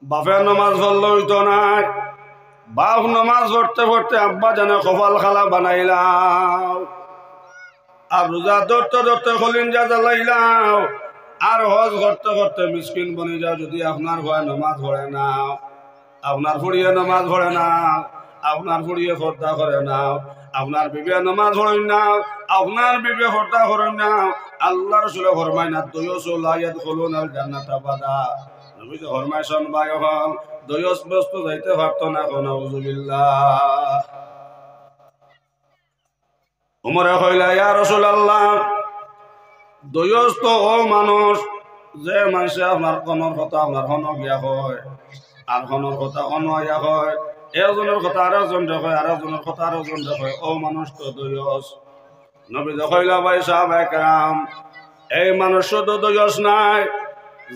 বাপের নমাজ পড়লে হইতো না, বাপ নমাজ পড়তে পড়তে আব্বা জানে কপাল খালা বানাইলাম, আর রোজা ধরতে ধরতে খলিঞ্জা জ্বালাইলাম, আর হজ করতে করতে মিসকিন বনে যাও। যদি আপনার ভয় নমাজ পড়ে না, আপনার ফুড়িয়ে নমাজ পড়ে না, আপনার ফুড়িয়ে পর্দা করে না, আপনার বিবে নমাজ পড়েন না, আপনার বিবে পর্দা করেন না, আল্লাহ রাসূল ফরমায় না দয়স লা ইয়াদখুলুনাল জান্নাতা বাদা। নবী তো ফরমাইছেন ভাই হল দয়স বস্তু যাইতে পারতো না। নাউযুবিল্লাহ। উমরে কইলা ইয়া রাসূলুল্লাহ, দয়স তো ও মানুষ যে মানুষে আপনার কোনের কথা আপনার হন গিয়া হয়, আর হনের কথা অনয়া হয়, এজনের কথা আর একজন দেখয়, আর একজনের কথা আর একজন দেখয়, ও মানুষ তো দয়স। নবী কইলা ভাই সাহাবায়ে কেরাম, এই মানুষ শুধু দয়স নাই,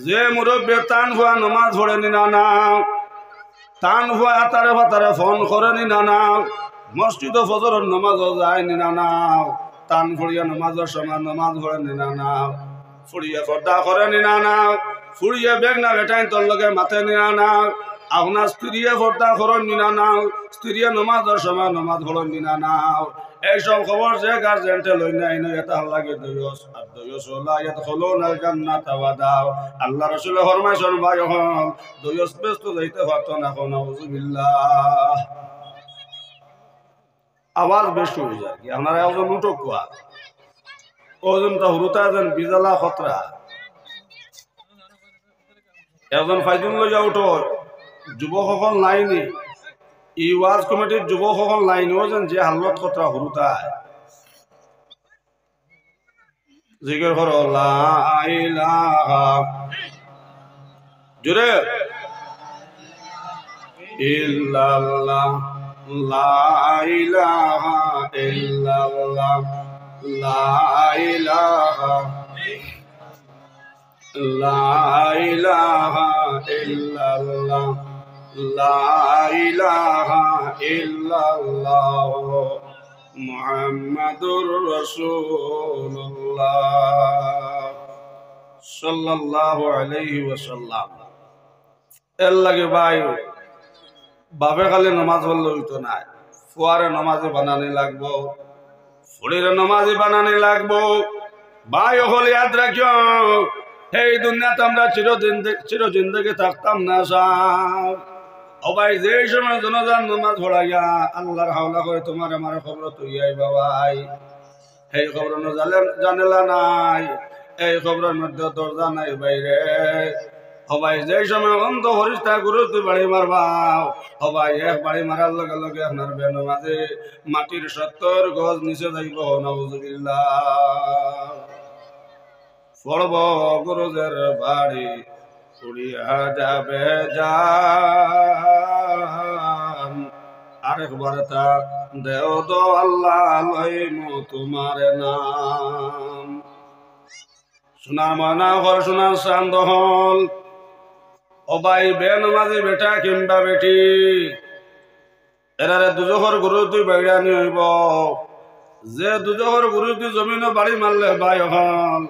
যে মুরব্বী তান ভুয়া নমাজ পড়ে নিনা না, তান ভুয়া আতারে ফাতারে ফোন করে নিনা না, মসজিদ ফজরের নমাজও যায় নিনা না, তান ফুড়িয়া নমাজের সময় নমাজ পড়ে নিনা না, ফুড়িয়ে পর্দা করে নিনা না, ফুড়িয়ে বেগনা বেটাইন তোর লগে মাথে নিনা না, আপনার স্ত্রীয়ে পর্দা করেন নিনা না, স্ত্রীয়ে নমাজের সময় নমাজ পড়েন নিনা না, এইসব খবর যে গার্জেন্টে লই নাই নয় এটা লাগে দয়স। আর দয়স লা ইয়াদখুলুনাল জান্নাতা ওয়াদা। আল্লাহ রাসূল ফরমাইছেন ভাই হল দয়স ব্যস্ত যাইতে পারতো না। নাউযুবিল্লাহ। আওয়াজ বেশি হয়ে যায় কি আপনারা একজন উঠো কোয়া ওজনটা হুরুতা যেন বিজালা খতরা একজন ফাইজুন লইয়া উঠো। যুবকসকল নাইনি ই ওয়াজ কমিটির যুবকসকল নাইনিও যেন যে হাল্লত খতরা হুরুতায় জিকির করো লা ইলাহা জোরে ইল্লাল্লাহ, লা ইলাহা ইল্লাল্লাহ, লা ইলাহা, লা ইলাহা ইল্লাল্লাহ, লা ইলাহা ইল্লাল্লাহ, মুহাম্মাদুর রাসূলুল্লাহ সাল্লাল্লাহু আলাইহি ওয়াসাল্লাম। এর লাগে ভাই বাপে খালি নমাজ পড়লে হইতো না, ফুয়ারে নমাজি বানানি লাগবো, ফুড়িরে নমাজি বানানি লাগবো। ভাই হল ইয়াদ রাখিও, এই দুনিয়াতে আমরা চির জিন্দগি থাকতাম না সাহ। ও ভাই যে সময় জনজান নমাজ পড়াইয়া আল্লাহর হাওলা করে তোমার আমার খবর তুই আইবা ভাই, এই খবর জানেলা নাই, এই খবরের মধ্যে দরজা নাই বাইরে। সবাই যে সময় অন্ধ হরিষ্ঠা গুরু তুই বাড়ি মারবাও, সবাই এক বাড়ি মারার লগে লগে আপনার বেনমাজে মাটির 70 গজ নিচে যাইব। নাউযুবিল্লাহ। পড়ব গুরুদের বাড়ি উড়িয়া যাবে জান, আরেকবার তা দেও দো আল্লাহ লইমু তোমার নাম। সোনার ময়না ঘর সোনার চান্দ হল। ও ভাই বেনমাজি বেটা কিংবা বেটি এরারে দুজখর গুরু তুই বাইরা নি হইব। যে দুজখর গুরু তুই জমিন বাড়ি মারলে ভাই হল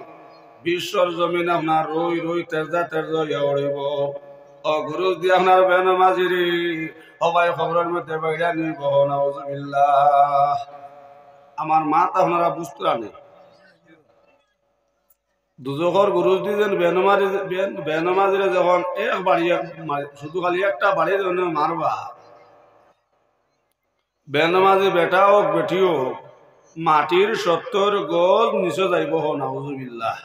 বিশ্বর জমিন আপনার রই রই তেজা তেজা উড়িব। ও গুরু দিয়ে আপনার বেনমাজিরি ও ভাই খবরের মধ্যে বাইরা নিব। নাউযুবিল্লাহ। আমার মা তা আপনারা বুঝতে নেই দুজখর গুরু দিয়েছেন বেনমাজিরে যখন এক বাড়ি শুধু খালি একটা বাড়ি মারবা, বেনমাজি বেটা হোক বেটি হোক মাটির 70 গজ নিচে যাইব। নাউযুবিল্লাহ।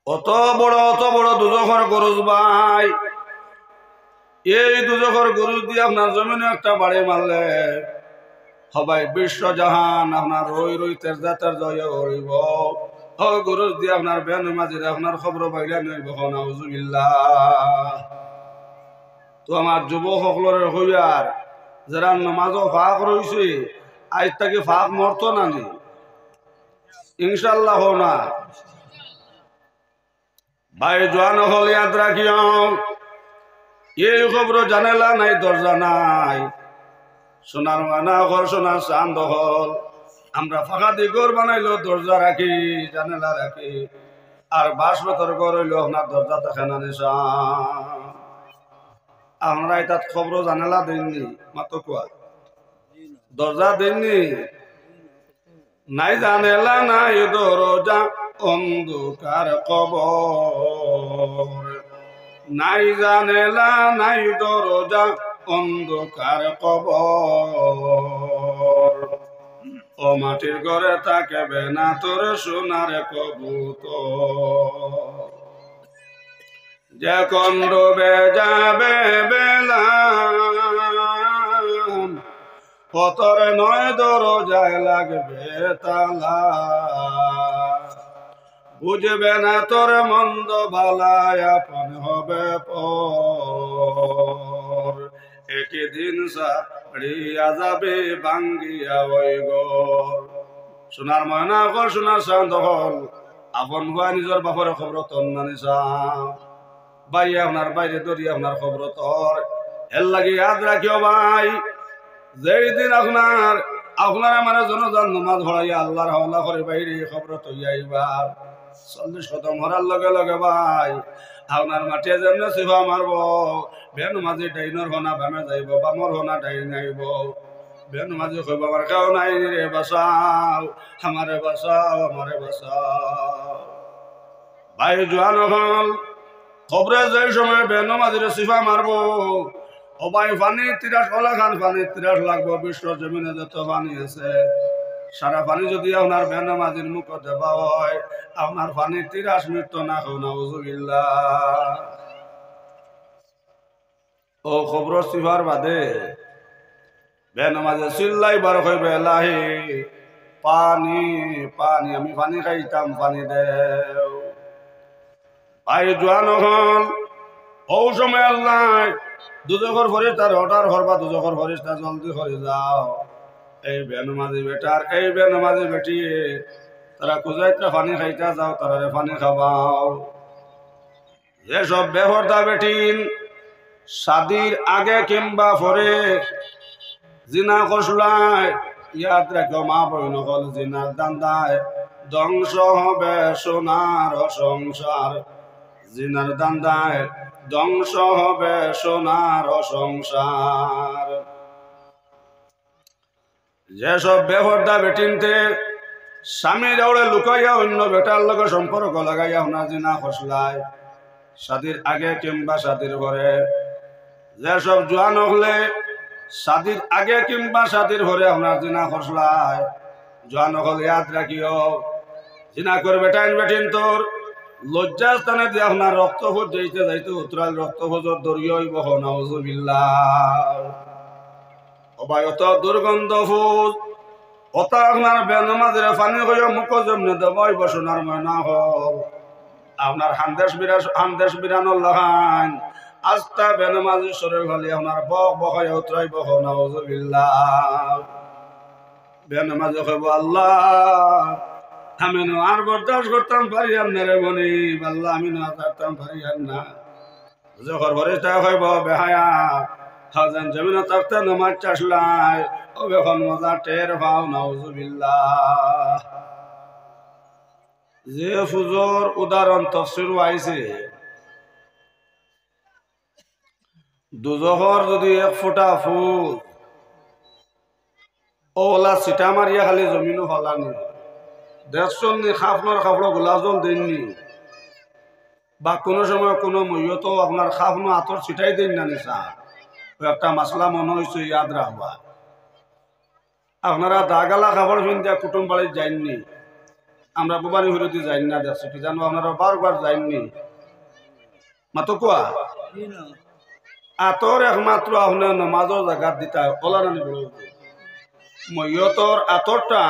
অত বড় দুজখর গরুজ ভাই, এই দুজখর গরুজ দিয়ে আপনার জমিনে একটা বাড়ি মারলে সবাই বিশ্ব জাহান আপনার রই রই তেজা তেজা উড়িব। গরুজ দিয়ে আপনার বেনমাজিরে আপনার খবর বাইরা নইব। নাউযুবিল্লাহ। তো আমার যুবক সকলের হইয়ার যারা নমাজও ফাঁক রয়েছে আজ তাকে ফাঁক মরতো না নি ইনশাল্লাহ না। ভাই জোয়ান হল ইয়াদ রাখিও, এই খবর জানেলা নাই দরজা নাই। সোনার মানা ঘর সোনার চান্দ হল। আমরা ফাঁকা দিগর বানাইলো দরজা রাখি জানেলা রাখি, আর বাসবতর ঘর হইল আপনার দরজা দেখে না নিশা আপনারা এটা খবর জানালা দেননি মাত্র কোয়া দরজা দেননি নাই জানেলা নাই দরজা অন্ধকার কবর নাই জানেলা নাই দরজা অন্ধকার কবর ও মাটির ঘরে থাকবে না তোর সোনার কবুতর যখন ডুবে যাবে বেলা পতর নয় দরজায় লাগবে তালা বুঝবে না তোর মন্দ ভালায় আপন হবে পর একই দিন সাড়িয়া যাবে ভাঙ্গিয়া ওই ঘর সোনার ময়না ঘর সোনার শান্ত হল আপন হওয়া নিজের বাপর খবর তন নানিসা ভাই আপনার বাইরে দরি আপনার খবর তোর এর লাগে ইয়াদ রাখিও ভাই যেই দিন আপনার মানে জনজান নমাজ পড়াইয়া আল্লাহর হাওলা করে বাইরে খবর তৈয়াইবা 40 কদম হরার লগে লগে ভাই আপনার মাটিয়ে যেমন সিফা মারব বেন মাঝে ডাইনর হনা বামে যাইব বামর হনা ডাইন আইব বেন মাঝে কইব আমার কাউ নাই রে বাঁচাও আমারে বাঁচাও আমারে বাঁচাও ভাই জোয়ান হল খবরে যে সময় বেন মাঝে সিফা মারব ও ভাই পানি 30 ওলা খান পানি 30 লাগবো বিশ্ব জমিনে যত পানি আছে সারা পানি যদি আপনার বেনামাজির মুখ দেওয়া হয় আপনার পানি 30 মিনিট না হোক নাউজুবিল্লাহ ও খবর সিফার বাদে বেনামাজে চিল্লাই বার হইবে লাহি পানি পানি আমি পানি খাইতাম পানি দেও ভাই জোয়ান হল ও সময় আল্লাহ দুজখর ফরিস্তার অর্ডার করবা দুজখর ফরিস্তা জলদি করে যাও এই বেনমাজি বেটার এই বেনমাজি বেটি তারা কুজাইতে পানি খাইতে যাও তারা পানি খাবাও যেসব বেহরদা বেটিন শাদির আগে কিংবা পরে জিনা কসলায় ইয়াদ রেখো মা বইন হল জিনার দান্দায় ধ্বংস হবে সোনার সংসার জিনার দান্দায় ধ্বংস হবে সোনার সংসার যেসব বেহরদা বেটিনতে স্বামী দৌড়ে লুকাইয়া অন্য বেটার লগে সম্পর্ক লাগাইয়া আপনার জিনা খসলায় শাদির আগে কিংবা শাদির ঘরে যেসব জোয়ান হলে শাদির আগে কিংবা শাদির ঘরে আপনার জিনা খসলায় জোয়ান হলে ইয়াদ রাখিও জিনা করবে টাইন বেটিন তোর লজ্জা স্থানে দিয়ে আপনার রক্তভোজ যাইতে যাইতে উত্তরাল রক্তভোজর দরিয়ই বহ নাউজুবিল্লাহ অবায়ত দুর্গন্ধ ফুল ওটা আপনার বেনমাজের পানি হইয়া মুখ জমনে দেবই বসনার ময়না হল আপনার হান্দেশ বিরানোর লহান আস্তা বেনমাজি শরীর হলে আপনার বক বহায় উতরাই বহ নাউজুবিল্লাহ বেনমাজি কইব আল্লাহ আমি নো আর বরদাস্ত করতাম পারি না রে বনি আল্লাহ আমি না করতাম পারি না যখন ফরিস্তা কইব বেহায়া হাজান জমিনে থাকতে নমাজ চাষলাই ও এখন মজা টের পাও নাউজুবিল্লাহ যে ফুজোর উদাহরণ তফসির আইছে দুজহর যদি 1 ফুটা ফুল ওলা সিটা মারিয়া খালি জমিনও ফলানি দেখছেন নি খাফনার খাফড় গোলাজল দেননি বা কোনো সময় কোনো মইয়তো আপনার খাফনো আতর ছিটাই দেন না নিশা একটা মাসলা মনে হয়েছে ইয়াদ রাখবা আপনারা দাগালা খাবার ফিনতে কুটুম বাড়ি যাইননি আমরা বুবানি হইরতি যাইন না দেখছি কি জানো আপনারা বারবার যাইননি মাতো কোয়া আতর একমাত্র আপনার নমাজর জায়গা দিতা ওলা নানি বলো মইয়তর আতরটা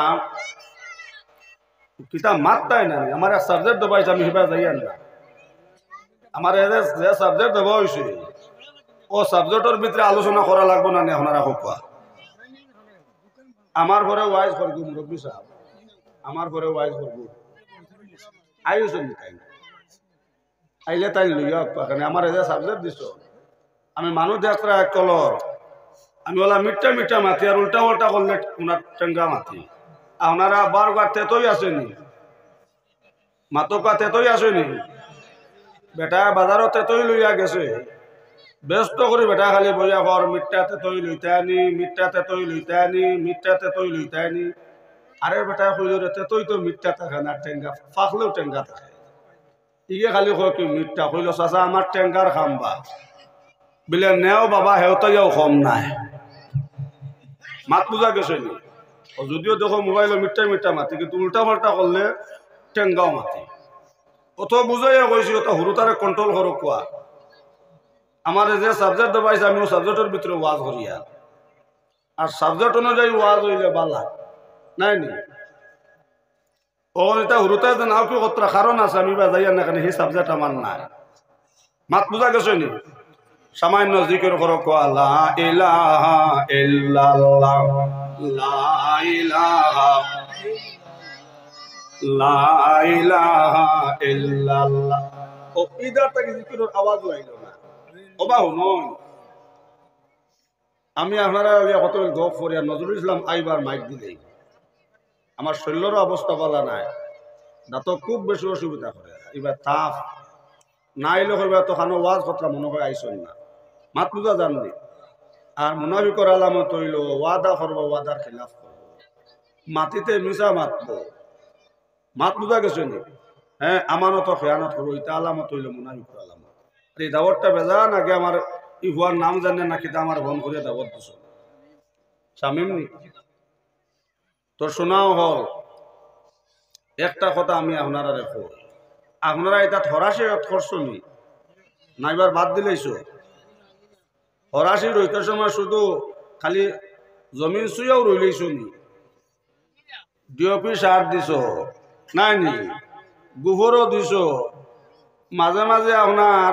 কিতা মাত্তাই না আমার সাবজেক্ট দেবাইছে আমি হিবা যাই না আমার যে সাবজেক্ট দেওয়া হয়েছে ও সাবজেক্টের ভিতরে আলোচনা করা লাগবে না আপনারা কোয়া আমার ঘরে ওয়াইজ করব মুরব্বী সাহেব আমার ঘরে ওয়াইজ করব আইছেন তাই আইলে তাই লইয়া কারণ আমার যে সাবজেক্ট দিছো আমি মানুষ দেখরা এক কলর আমি ওলা মিঠা মিঠা মাতি আর উল্টা উল্টা করলে ওনার টেঙ্গা মাতি আপনারা বারবার তেতই আসেনি মাতকা তেতই আসেনি বেটা বাজারত তেতই লইয়া গেছে ব্যস্ত করে বেটা খালি বইয়া কর মিঠা তেতই লইতে আনি মিঠা তেতই লইতে আনি মিঠা তেতই লইতে আনি আরে বেটা কইল রে তেতই তো মিঠা থাকে না টেঙ্গা ফাঁকলেও টেঙ্গা থাকে ইয়ে খালি কয় কি মিঠা কইল চাচা আমার টেঙ্গার খাম্বা বলে নেও বাবা হেউতাইয়াও কম নাই মাত বুঝা গেছে নি যদিও দেখো মোবাইলে মিঠা মিঠা মাতি কিন্তু উল্টা পাল্টা করলে টেঙ্গাও মাতি অত বুঝাইয়া কইছি অত হুরু তারে কন্ট্রোল করো কোয়া আমার যে সাবজেক্ট দেবাইছে আমি সাবজেক্টের ভিতরে ওয়াজ করিয়া আর সাবজেক্ট অনুযায়ী ওয়াজ হইলে বালা নাই নি ও এটা হুরুতে নাও কি কতটা কারণ আছে আমি বা যাইয়া না কেন সেই সাবজেক্ট আমার নাই মাত বুঝা গেছে নি সামান্য জিকির করো কোয়া লা ইলাহা ইল্লাল্লাহ লা ইলাহা লা ইলাহা ইল্লাল্লাহ ও ইদার থেকে জিকিরের আওয়াজ হইল না ওবা শুনুন আমি আপনারা কত গপ করিয়া নজরুল ইসলাম আইবার মাইক দিলেই আমার শরীরেরও অবস্থা বলা নাই দাঁত খুব বেশি অসুবিধা করে এবার তাপ না এলে হইবা তখন ওয়াজ কথা মনে হয় আইসন না মাত বুঝা জাননি আর মুনাফিকর আলামত হইল ওয়াদা করবো ওয়াদার খিলাফ করবো মাটিতে মিশা মাতবো মাত বুঝা গেছে নি হ্যাঁ আমানত খেয়ানত করবো এটা আলামত হইল মুনাফিকর আলামত আর এই দাওয়াতটা বেজান আগে আমার ই হওয়ার নাম জানে নাকি আমার বন করিয়া দাওয়াত দিছ শামিম নি তো শোনাও হল একটা কথা আমি আপনারা রেখো আপনারা এটা হরাশি করছো নি নাইবার বাদ দিলেইছো হরাশি রইতে সময় শুধু খালি জমিন চুইয়াও রইলেইছো নি ডিওপি সার দিছ নাই নি গোবরও দিছ মাঝে মাঝে আপনার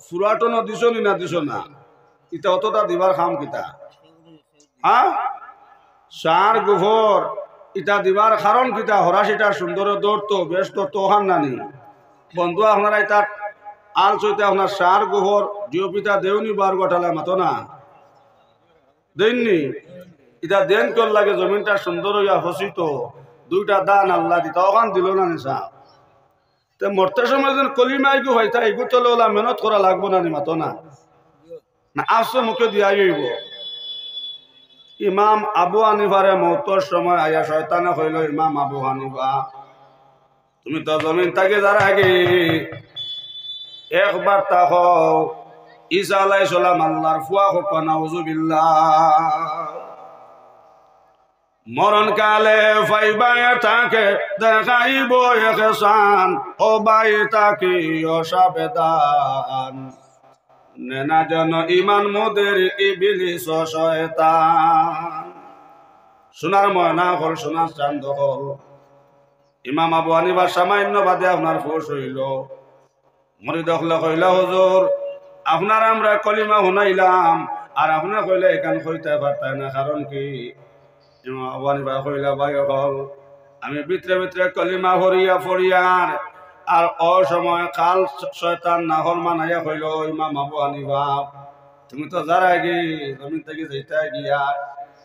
ফুরাটনও দিছ নি না দিছ না এটা অতটা দিবার খাম কিতা হ্যাঁ সার গোবর ইটা দিবার কারণ কিতা হরাশিটা সুন্দর দৌড়তো বেশ তো ওখান নানি বন্ধু আপনারা এটা আল চইতে আপনার সার গোবর ডিওপিটা দেউনি বার গোটালে মাতো না দেননি এটা দেন কর লাগে জমিনটা সুন্দর হইয়া হসিত দুইটা দান আল্লাহ দিতা ওখান দিল না নিশা তে মরতে সময় যেন কলিমাই গু হইতা এগু চলে ওলা মেহনত করা লাগবো না নি মাতো না না আসো মুখে দিয়া যাইব ইমাম আবু হানিফারে মৌতর সময় আয়া শয়তানে হইল ইমাম আবু হানিফা তুমি তো জমিন থেকে যারা আগে একবার তা হও ঈসা আলাইহিস সালাম আল্লাহর ফুয়া হোক নাউজুবিল্লাহ মরণ কালে ফাইবায় তাকে দেখাইব ইহসান ও বাই তাকে অসাবেদান নেনা যেন ইমান মোদের ইবলিস ও শয়তান সোনার ময়না হল সোনার চান্দ হল ইমাম আবু হানিফা সামান্য বাদে আপনার ফোর্স হইল মরিদ কইলা হুজুর আপনার আমরা কলিমা শুনাইলাম আর আপনার কইলে এখান কইতে পারতাই না কারণ কি ইমাম আবু হানিফা কইলা ভাই হল আমি ভিতরে ভিতরে কলিমা ভরিয়া ফরিয়ার আর অসময় কাল শয়তান নাহর মানাইয়া কইল ইমাম আবু হানিফা তুমি তো যারা আগে জমিন থেকে যেটা গিয়া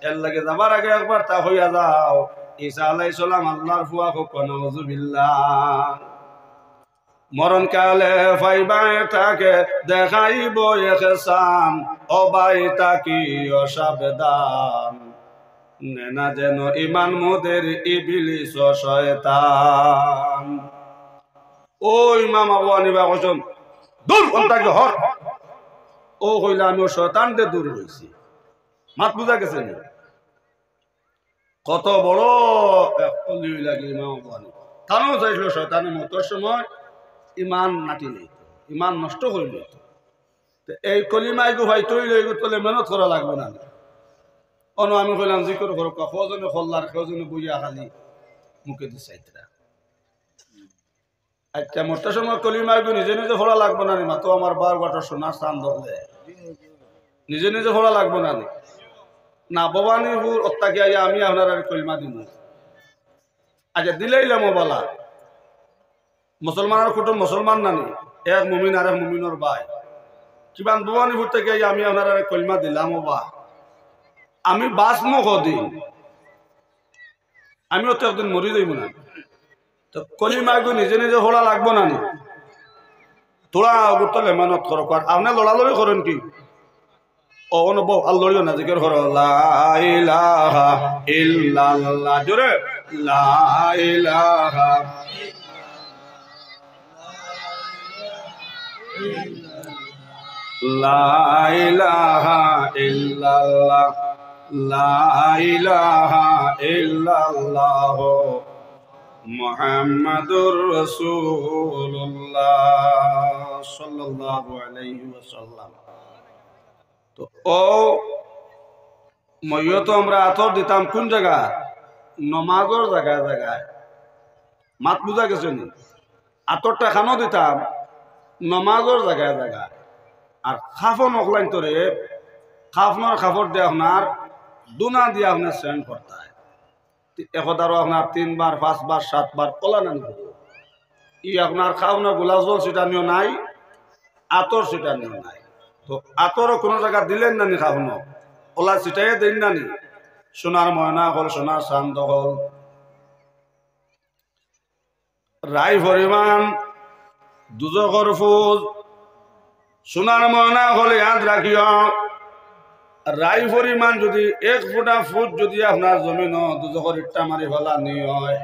এর লাগে যাবার আগে একবার তা হইয়া যাও ঈসা আলাইহিস সালাম আল্লাহর ফুয়া হোক নাউজুবিল্লাহ মরণ কালে ফাইবায় তাকে দেখাইব ইহসান ও বাই তাকি অসাবেদান নেনা যেন ইমান মোদের ইবলিস ও শয়তান ও ইমাম আবু হানিফা কইছেন দূর কোনটাকে হর ও কইলা আমি শয়তান দে দূর হইছি মাত বুঝা গেছে না কত বড় অলি লাগে ইমাম আবু হানিফা তারও চাইছিল শয়তানের মতর সময় ইমান নাটি লইত ইমান নষ্ট করে লইত এই কলিমাই গো ভাই তুই লই তোলে মেহনত করা লাগবে না অন্য আমি কইলাম জিকির করো কজনে খল্লার কজনে বুঝিয়া খালি মুখে দি চাইতরা আচ্ছা মরতে সময় কলিমাই গো নিজে নিজে ফোড়া লাগবে না মা তো আমার 12 বাটা সোনার চান ধরলে নিজে নিজে ফোড়া লাগবে না না ভবানীপুর অত্যাকে আইয়া আমি আপনার কলিমা দিব আচ্ছা দিলেইলাম বলা মুসলমানের কুটুম মুসলমান নানি এক মুমিন আর এক মুমিনের ভাই কিমান ভবানীপুর থেকে আমি আপনার কলিমা দিলাম বা আমি বাঁচমো কদিন আমিও তো একদিন মরি যাইব না তো কলিমাগু নিজে নিজে হলা লাগবো না নি তোরা গুতলে মেহনত করো আর আপনি লড়ালড়ি করেন কি ও অনুভব আল্লাহরিও না জিকির করো লা ইলাহা ইল্লাল্লাহ জোরে লা ইলাহা লা ইলাহা ইল্লাল্লাহ লা ইলাহা ইল্লাল্লাহ মুহাম্মাদুর রাসূলুল্লাহ সাল্লাল্লাহু আলাইহি ওয়াসাল্লাম। তো ও মইও তো আমরা আতর দিতাম কোন জায়গা নমাজের জায়গায় জায়গায় মাত বুঝা গেছে নি আতরটা খানো দিতাম নমাজের জায়গায় জায়গায় আর খাফন অকলাইন তোরে খাফনার খাফর দিয়ে আপনার দুনা দিয়ে আপনার সেন্ড করতে হয় একদারও আপনার 3 বার 5 বার 7 বার ওলানান ই আপনার খাওনা গোলাজল সেটানিও নাই আতর সেটানিও নাই। তো আতরও কোনো জায়গা দিলেন না নি খাওনো ওলা সেটাই দেন না নি সোনার ময়না হল সোনার চান্দ হল রায় পরিমাণ দুজকর ফুল সোনার ময়না হলে ইয়াদ রাখিও রায় পরিমাণ যদি 1 ফুটা ফুট যদি আপনার জমিন দুজকর ইট্টা মারি ফেলা নি হয়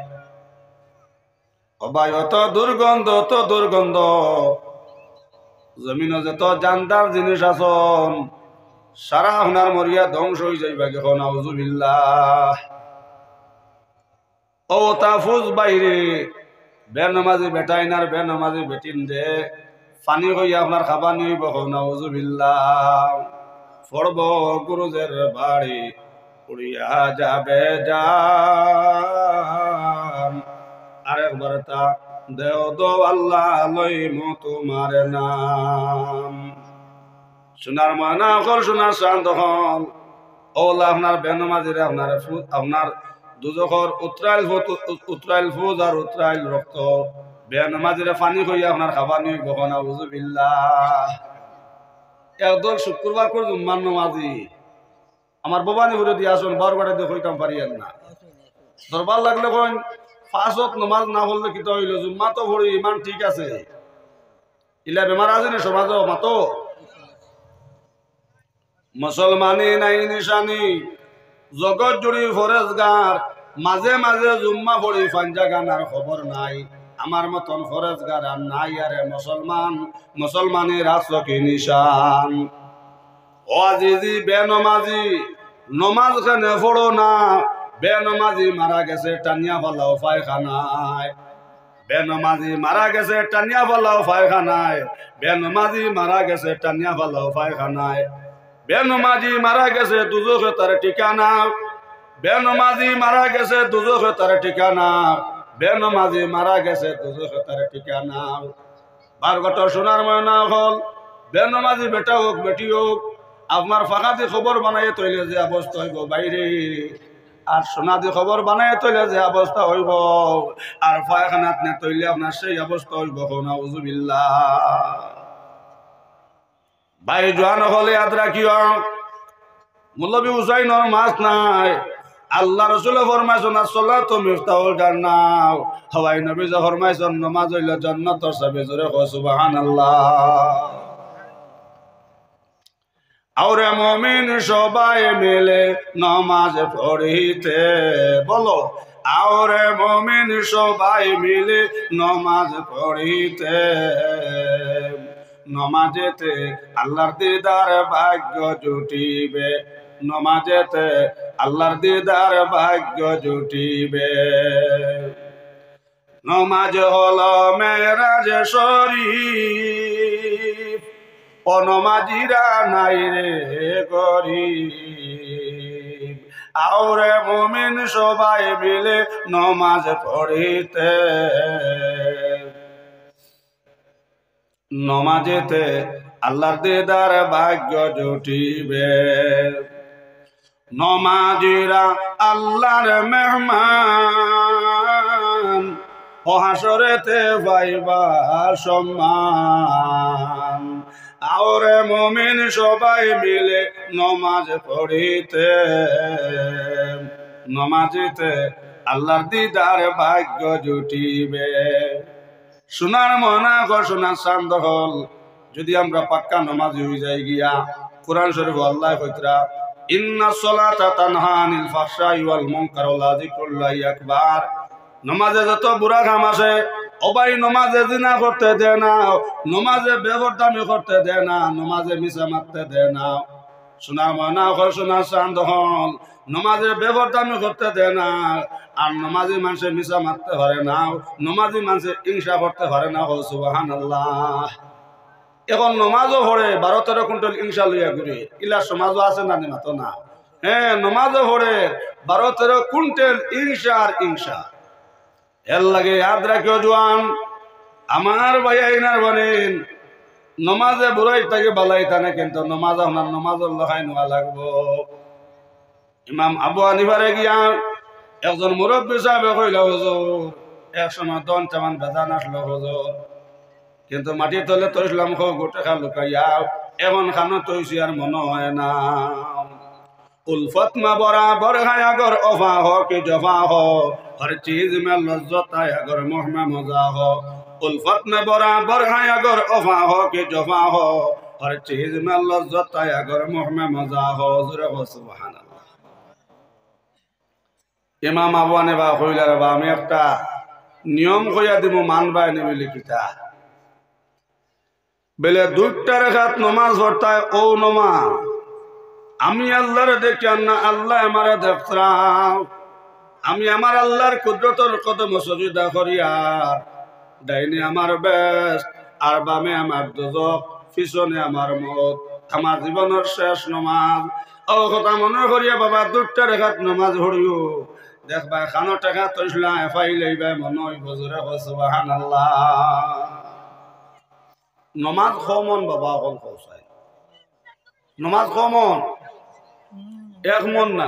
অবাই অত দুর্গন্ধ জমিন যত জানদার জিনিস আছেন সারা আপনার মরিয়া ধ্বংস হয়ে যাইবা এখন আউযুবিল্লাহ। ও তাফুজ বাইরে বেনমাজি বেটাইনার বেনমাজি বেটিন দে পানি হইয়া আপনার খাবার নিব এখন আউযুবিল্লাহ। পড়ব গুরুজের বাড়ি উড়িয়া যাবে জান আরেকবার তা দেও দো আল্লাহ লইমু তোমার নাম। সোনার ময়না হল সোনার চাঁদ হল ওলা আপনার বেনমাজিরে আপনার দুজখর উতরাইল ফুজ আর উতরাইল রক্ত বেনমাজিরে পানি হইয়া আপনার খাবার নিয়ে গহনা আউযুবিল্লাহ। একদল শুক্রবার করে জুম্মার নমাজি আমার বাবানি ঘুরে দিয়ে আসুন 12 ঘন্টা দিয়ে হইতাম পারিয়েন না দরবার লাগলে কইন 5 ওয়াক্ত নামাজ না পড়লে কি তো হইল জুম্মা তো পড়ি ইমান ঠিক আছে ইলা বেমার আছে না সমাজ মাতো মুসলমানি নাই নিশানি জগৎ জুড়ি ফরেজগার মাঝে মাঝে জুম্মা পড়ি পাঞ্জা গানার খবর নাই আমার মতন ফরেজগার আর নাই আরে মুসলমানের রাষ্ট্র কি নিশান। ও আজিজি বেনমাজি নমাজ খানে পড়ো না বেনমাজি মারা গেছে টানিয়া ফলাও পায়খানায় বেনমাজি মারা গেছে টানিয়া ফলাও পায়খানায় বেনমাজি মারা গেছে টানিয়া ফলাও পায়খানায় বেনমাজি মারা গেছে দুজখে তার ঠিকানা বেনমাজি মারা গেছে দুজখে তার ঠিকানা বেনমাজি মারা গেছে দুজখে তার ঠিকানা। বারগট সোনার ময়না হল বেনমাজি বেটা হোক বেটি হোক আপনার ফাঁকাতি খবর বানাই তৈলে যে অবস্থা হইব বাইরে আর সোনাদি খবর বানাই তৈলে যে অবস্থা হইব আর পায়খানাত নে তৈলে আপনার সেই অবস্থা হইব নাউযুবিল্লাহ। ভাই জোয়ান হলে ইয়াদ রাখিও মুল্লবি হুসাইনের মাছ নাই আল্লাহ রাসূল ফরমাইছেন as-salatu মিফতাহুল জান্নাহ হওয়াই নবী যে ফরমাইছেন নামাজ হইল জান্নাতের চাবি জোরে কও সুবহানাল্লাহ। আওরে মুমিন সবাই মিলে নামাজ পড়িতে বলো আওরে মুমিন সবাই মিলে নামাজ পড়িতে নমাজেতে আল্লাহর দিদার ভাগ্য জুটিবে নমাজেতে আল্লাহর দিদার ভাগ্য জুটিবে। নমাজ হলো মেরাজ শরীফ ও নমাজিরা নাই রে গরিব আওরে মুমিন সবাই মিলে নমাজ পড়িতে নমাজেতে আল্লাহর দিদার ভাগ্য জুটিবে। নমাজিরা আল্লাহর মেহমান ও হাসরেতে পাইবা সম্মান আওরে মুমিন সবাই মিলে নমাজ পড়িতে নমাজেতে আল্লাহর দিদার ভাগ্য জুটিবে। সোনার মনা ঘর সোনার চান্দ হল যদি আমরা পাক্কা নামাজি হয়ে যাই গিয়া। কোরআন শরীফ আল্লাহ কইতরা ইন্না সলাতা তানহা আনিল ফাহশাই ওয়াল মুনকার ওয়া যিকরুল্লাহি আকবার। নামাজে যত বুড়া কাম আছে ওবাই নামাজে জিনা করতে দেয় না, নামাজে বেগরদামি করতে দেয় না, নামাজে মিছা মারতে দেয় না। সোনার ময়না ঘর সোনার চাঁদ হল নমাজে বেবরদামি করতে দেয় না। আর নমাজি মানুষে মিছা মারতে পারে না, নমাজি মানুষে হিংসা করতে পারে না। সুবহানাল্লাহ। এখন নমাজও পড়ে 12-13 কুইন্টাল হিংসা লইয়া ঘুরে, ইলা সমাজও আছে না মাতো না। হ্যাঁ, নমাজও পড়ে 12-13 কুইন্টাল হিংসা আর হিংসা। এর লাগে ইয়াদ রাখিও জোয়ান আমার ভাই আইনার বলেন, নমাজে বুড়াই তাকে বালাই তানে, কিন্তু নমাজ আপনার নমাজের লখাই নোয়া লাগবো। ইমাম আবু হানিফারে গিয়া একজন মুরব্বী সাহেবে কইলা, হুজুর এক সময় 10 চামান বেজান আসলো হুজুর, কিন্তু মাটির তলে তৈলাম গোটে খা লুকাইয়া, এমন খানো তৈছি আর মনে হয় না। उल्फत में बराबर है अगर वफा हो कि जफा हो, हर चीज में लज्जत है अगर मुँह में मजा हो। उल्फत में बराबर है अगर वफा हो कि जफा हो, हर चीज में लज्जत है अगर मुँह में मजा हो। सुभान अल्लाह। इमाम आबू हानिफा কইলা রে বা আমি একটা নিয়ম কইয়া দিব, মানবাই নিবি লিখিতা বেলে 2টা রাকাত নামাজ পড়তায় ও নামাজ আমি আল্লাহর দেখি না, আল্লাহ আমারে দেখতাম। আমি আমার আল্লাহর কুদরতের কদম সজদা করিয়া, ডাইনে আমার বেশ আর বামে আমার দোজখ, পিছনে আমার মত, আমার জীবনের শেষ নমাজ। ও কথা মনে করিয়া বাবা 2টা রাকাত নামাজ পড়িও, দেখবা খানো টাকা তৈসলা এফাই লইবা মনে হইব। জোরে সুবহানাল্লাহ। নমাজ কমন বাবা হল কৌসাই, নমাজ কমন এক মন না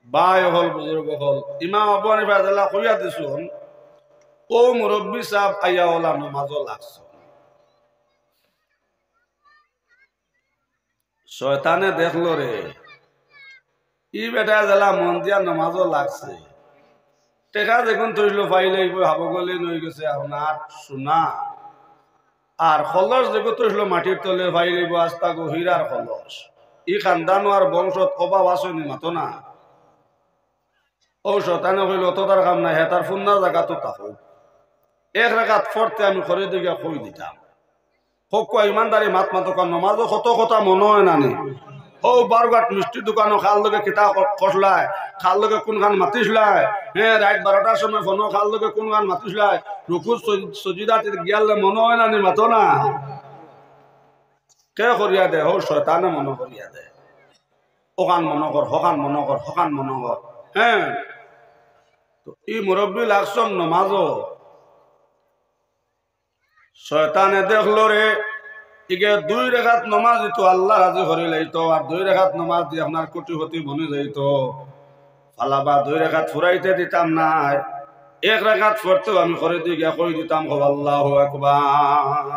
বাই হল বুজুর্গ হল। ইমাম আবু হানিফা রাদিয়াল্লাহু কইয়া দিছুন, ও মুরব্বী সাহেব আইয়া ওলা নমাজও লাগছ। শয়তানে দেখলো রে ই বেটা জেলা মন দিয়া নমাজও লাগছে, টেকা দেখুন তৈল পাইলে হাবো গলে নই গেছে আপনার সোনা। আর খলস দেখো তৈল মাটির তলে পাইলেব আস্তা গো হীরার খলস। ই খানদানো আর বংশত অভাব আসনি মাতো না। ও শয়তানে কইল তো তার কাম নাই, হেতার ফুন্না জায়গা তো তাকো 1 রাকাত পড়তে আমি করে দিকে কই দিতাম। হোক ইমানদারি মাত মাতো কান নমাজও কত কথা মনে হয় নানি। ও বারঘাট মিষ্টি দোকানও খাল লগে কিতা কষলায়, খাল লগে কোন খান মাতিসলায়। হ্যাঁ, রাত 12টার সময় ফোন খাল লগে কোন খান মাতিসলায়। রুকু সজিদাতে গিয়ালে মনে হয় নানি মাতো না। কে করিয়া দে? ও শয়তানে মনে করিয়া দে। ওখান মনে কর, হকান মনে কর, হকান মনে কর। হ্যাঁ, তো ই মুরব্বী লাগছন নমাজও। শয়তানে দেখলো রে ইগে 2 রাকাত নামাজ দিত আল্লাহ রাজি করে লাইতো, আর 2 রাকাত নামাজ দিয়ে আপনার কোটিপতি বনে যাইত। ফালাবা 2 রাকাত ফুরাইতে দিতাম না, 1 রাকাত পড়তেও আমি করে দিয়ে গিয়া কই দিতাম আল্লাহু আকবার।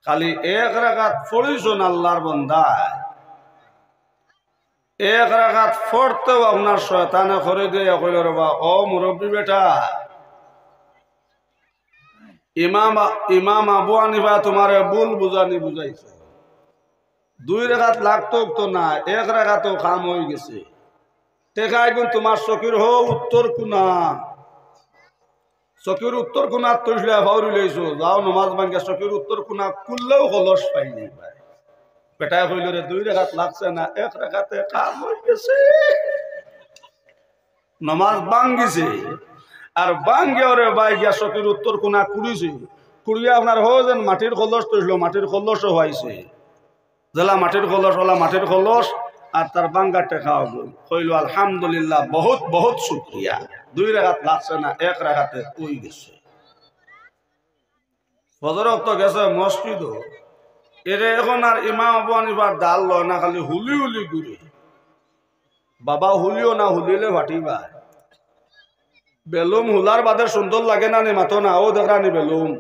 খালি 1 রাকাত পড়িছন আল্লাহর বান্দা, 1 রাকাত পড়তেও আপনার শয়তানে করে দিয়ে কইল রে বা ও মুরব্বী বেটা, ইমাম আবু হানিফা তোমারে ভুল বুঝানি বুঝাইছে। 2 রাকাত লাগতো তো না, 1 রাকাতও কাম হয়ে গেছে। টেকাই গুণ তোমার চকির হো উত্তর কোনা, চকির উত্তর কোনা তৈলে ভাউরি লইছো, যাও নমাজ ভাঙ্গা চকির উত্তর কোনা খুললেও কলস পাই নাই। বেটায় কইল রে 2 রাকাত লাগছে না, 1 রাকাতে কাম হয়ে গেছে। নমাজ ভাঙ্গিছে আর বাঙ্গে ওরে বাই গিয়া চকির উত্তর কোনা কুড়িছে, কুড়িয়া আপনার হো যেন মাটির কলস তৈল, মাটির কলসও হয়েছে। জেলা মাটির কলস ওলা মাটির কলস আর তার বাঙ্গা টেকা গেল। কইল আলহামদুলিল্লাহ, বহুত বহুত শুক্রিয়া। 2 রাকাত লাগছে না, 1 রাকাতে কই গেছে। ফজর তো গেছে মসজিদ, এরে এখন আর ইমাম আবু হানিফার ডাল লয় না, খালি হুলি হুলি ঘুরে। বাবা হুলিও না, হুলিলে ভাটিবা। বেলুম হুলার বাদে সুন্দর লাগে না নি মাতো না। ও দেখা নি বেলুম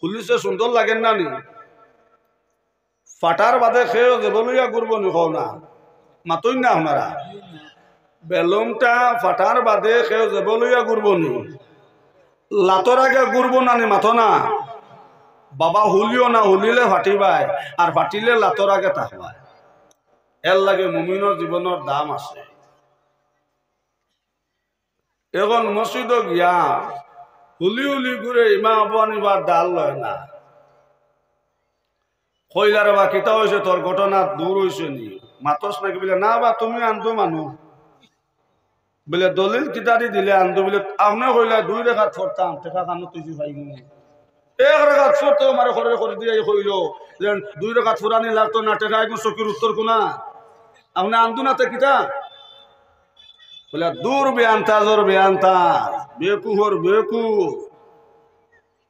হুলিছে সুন্দর লাগেন না নি? ফাটার বাদে খেয়েও দেবলইয়া ঘুরব নি, খাও না মাতই না আপনারা। বেলুনটা ফাটার বাদে কেউ যাব লইয়া ঘুরব নি লাতর আগে ঘুরব না নি মাথো না বাবা হুলিও না হুলিলে ফাটিবাই আর ফাটিলে লাতর আগে থাকবাই এর লাগে মুমিনের জীবনের দাম আছে এখন মসজিদ গিয়া হুলি হুলি ঘুরে ইমা আবু আনিবার ডাল লয় না কইলার বা কিতা হয়েছে তোর ঘটনা দূর হয়েছে নি মাতস নাকি বলে না বা তুমি আনতো মানুষ বলে দলিল কিতারি দিলে আনতো বলে আপনি কইলা 2 রেখাত ফরতাম টেকা কানো তুই ভাইমু 1 রেখাত ফরতো আমার ঘরে করে দিয়ে কইল যে 2 রেখাত ফুরানি লাগতো না টেকা একদম চকির উত্তর কোনা আপনি আনতো না তে কিতা বলে দূর বেআন্তা জোর বেআন্তা বেকুহর বেকু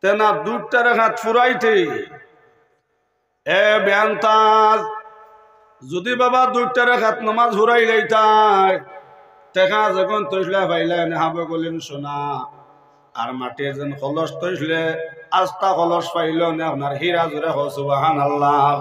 তেনা 2টা রেখাত ফুরাইতে এ বেআন্তা যদি বাবা 2টা রেখাত নামাজ ফুরাই গাইতাই টেকা যখন তৈসলা পাইলে হাবে গলেন সোনা আর মাটির যেন কলস তৈসলে আস্তা কলস পাইল না আপনার হীরা জোরে সুবহানাল্লাহ